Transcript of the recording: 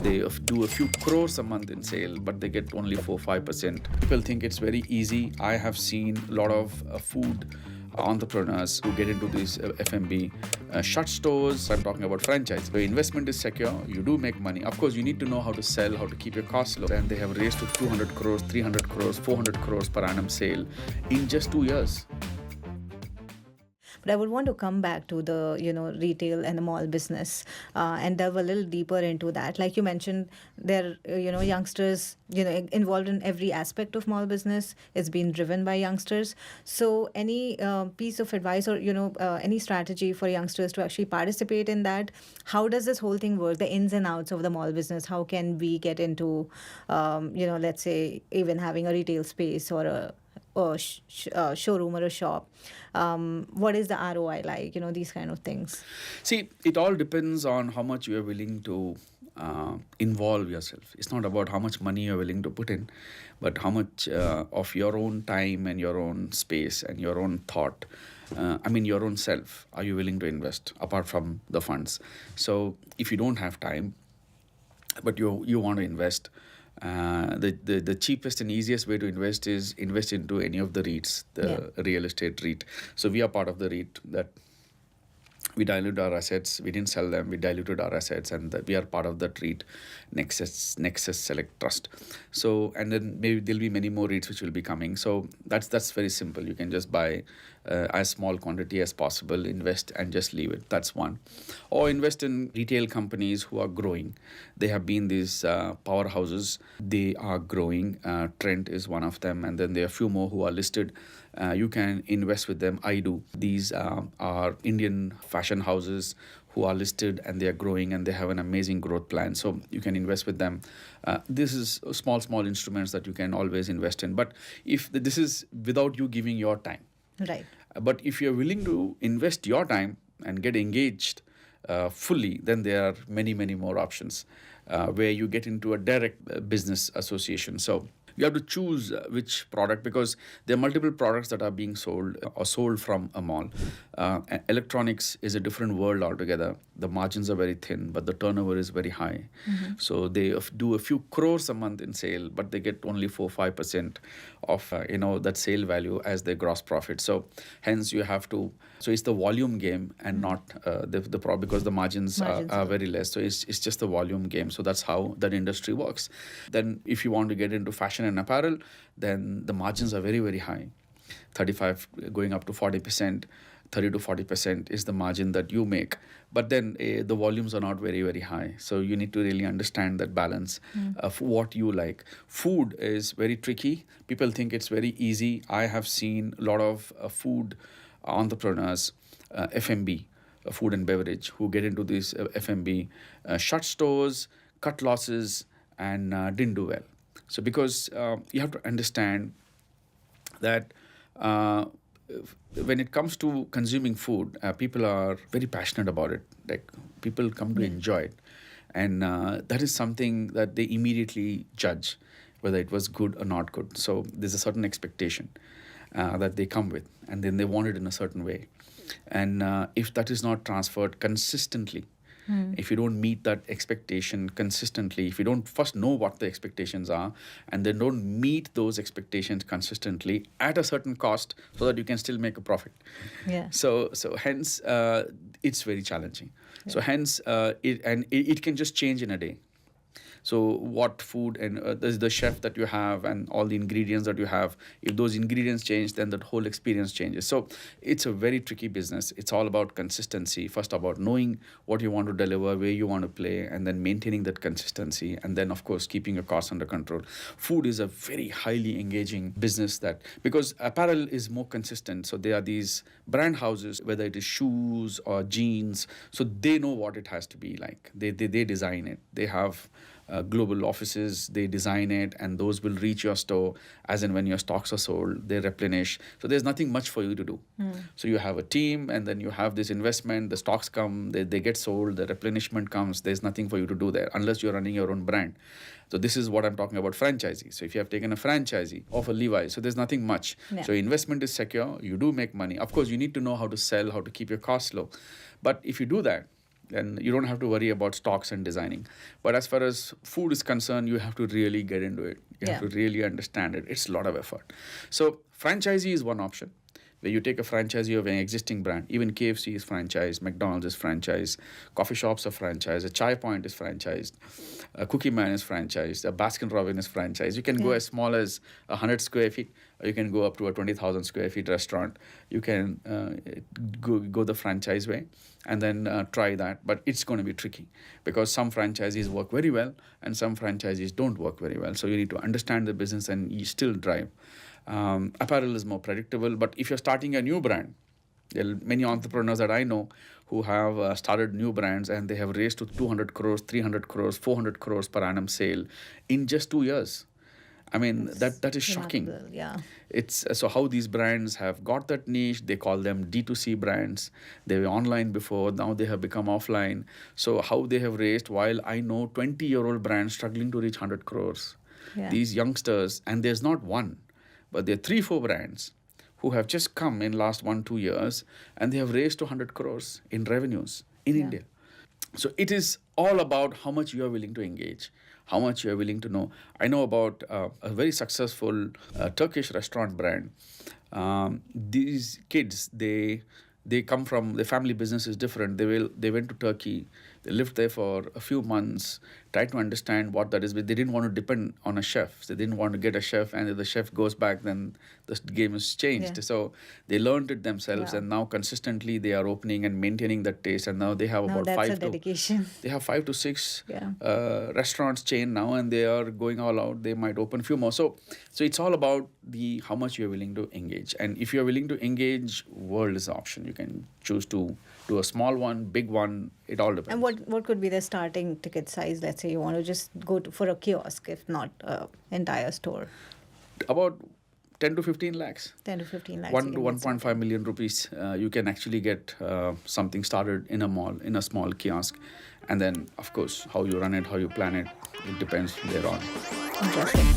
They do a few crores a month in sale, but they get only 4-5%. People think it's very easy. I have seen a lot of food entrepreneurs who get into these F&B shut stores. I'm talking about franchise. The investment is secure. You do make money. Of course, you need to know how to sell, how to keep your costs low. And they have raised to 200 crores, 300 crores, 400 crores per annum sale in just 2 years. But I would want to come back to the, retail and the mall business and delve a little deeper into that. Like you mentioned, there, youngsters, involved in every aspect of mall business. It's been driven by youngsters. So any piece of advice or, any strategy for youngsters to actually participate in that? How does this whole thing work? The ins and outs of the mall business? How can we get into, let's say, even having a retail space or a showroom or a shop? What is the ROI like? These kind of things. See, it all depends on how much you are willing to involve yourself. It's not about how much money you're willing to put in, but how much of your own time and your own space and your own thought, your own self, are you willing to invest apart from the funds? So if you don't have time, but you want to invest, the cheapest and easiest way to invest is invest into any of the REITs, real estate REIT. So we are part of the REIT that we dilute our assets. We didn't sell them. We diluted our assets, and we are part of that REIT, Nexus Select Trust. So, and then maybe there'll be many more REITs which will be coming. So that's very simple. You can just buy as small quantity as possible, invest and just leave it. That's one. Or invest in retail companies who are growing. They have been these powerhouses. They are growing. Trent is one of them, and then there are a few more who are listed. You can invest with them. I do. These are Indian fashion houses who are listed, and they are growing, and they have an amazing growth plan. So you can invest with them. This is small instruments that you can always invest in. But if this is without you giving your time. Right. But if you're willing to invest your time and get engaged fully, then there are many more options where you get into a direct business association. So you have to choose which product, because there are multiple products that are being sold or sold from a mall. Electronics is a different world altogether. The margins are very thin, but the turnover is very high. Mm-hmm. So they do a few crores a month in sale, but they get only 4-5% of that sale value as their gross profit. So hence you have to. So it's the volume game and not the product, because the margins are very less. So it's just the volume game. So that's how that industry works. Then if you want to get into fashion and apparel, then the margins are very, very high. 35 going up to 40%, 30 to 40% is the margin that you make. But then the volumes are not very, very high. So you need to really understand that balance of what you like. Food is very tricky. People think it's very easy. I have seen a lot of food entrepreneurs, F&B, food and beverage, who get into these F&B shut stores, cut losses, and didn't do well. So because you have to understand that when it comes to consuming food, people are very passionate about it. Like, people come to enjoy it. And that is something that they immediately judge whether it was good or not good. So there's a certain expectation that they come with, and then they want it in a certain way. And if that is not transferred consistently, if you don't meet that expectation consistently, if you don't first know what the expectations are, and then don't meet those expectations consistently at a certain cost so that you can still make a profit. Yeah. So hence, it's very challenging. Yeah. So hence, it can just change in a day. So what food and the chef that you have and all the ingredients that you have, if those ingredients change, then that whole experience changes. So it's a very tricky business. It's all about consistency. First, about knowing what you want to deliver, where you want to play, and then maintaining that consistency. And then, of course, keeping your costs under control. Food is a very highly engaging business, that because apparel is more consistent. So there are these brand houses, whether it is shoes or jeans. So they know what it has to be like. They design it. They have global offices, they design it, and those will reach your store as and when your stocks are sold, they replenish. So there's nothing much for you to do. So you have a team, and then you have this investment, the stocks come, they get sold, the replenishment comes. There's nothing for you to do there unless you're running your own brand. So this is what I'm talking about, franchisee. So if you have taken a franchisee of a Levi's, so there's nothing much. Yeah. So investment is secure, you do make money. Of course, you need to know how to sell, how to keep your costs low. But if you do that, and you don't have to worry about stocks and designing. But as far as food is concerned, you have to really get into it. You have to really understand it. It's a lot of effort. So franchisee is one option, where you take a franchisee of an existing brand. Even KFC is franchised, McDonald's is franchised, coffee shops are franchised, a Chai Point is franchised, a Cookie Man is franchised, a Baskin Robbins is franchised. You can go as small as 100 square feet, or you can go up to a 20,000 square feet restaurant. You can go the franchise way and then try that. But it's going to be tricky because some franchisees work very well and some franchisees don't work very well. So you need to understand the business and you still drive. Apparel is more predictable, but if you're starting a new brand, there are many entrepreneurs that I know who have started new brands and they have raised to 200 crores, 300 crores, 400 crores per annum sale in just 2 years. I mean, that is shocking. Yeah. It's so how these brands have got that niche. They call them D2C brands. They were online before. Now they have become offline. So how they have raised, while I know 20-year-old brands struggling to reach 100 crores. Yeah. These youngsters, and there's not one, but there are 3-4 brands who have just come in last 1-2 years and they have raised to 100 crores in revenues in India. So it is all about how much you are willing to engage, how much you are willing to know. I know about a very successful Turkish restaurant brand. These kids, they come from, their family business is different. They went to Turkey. They lived there for a few months, tried to understand what that is. But they didn't want to depend on a chef. They didn't want to get a chef, and if the chef goes back, then the game is changed. Yeah. So they learned it themselves, and now consistently they are opening and maintaining that taste. And now they have about that's 5 a to dedication. they have 5 to 6 restaurants chain now, and they are going all out. They might open a few more. So it's all about how much you're willing to engage. And if you're willing to engage, world is the option. You can choose to do a small one, big one. It all depends. And what could be the starting ticket size? Let's say you want to just go for a kiosk, if not an entire store. About 10 to 15 lakhs. 10 to 15 lakhs. 1 to 1.5 million rupees. You can actually get something started in a mall, in a small kiosk. And then, of course, how you run it, how you plan it, it depends thereon. Interesting.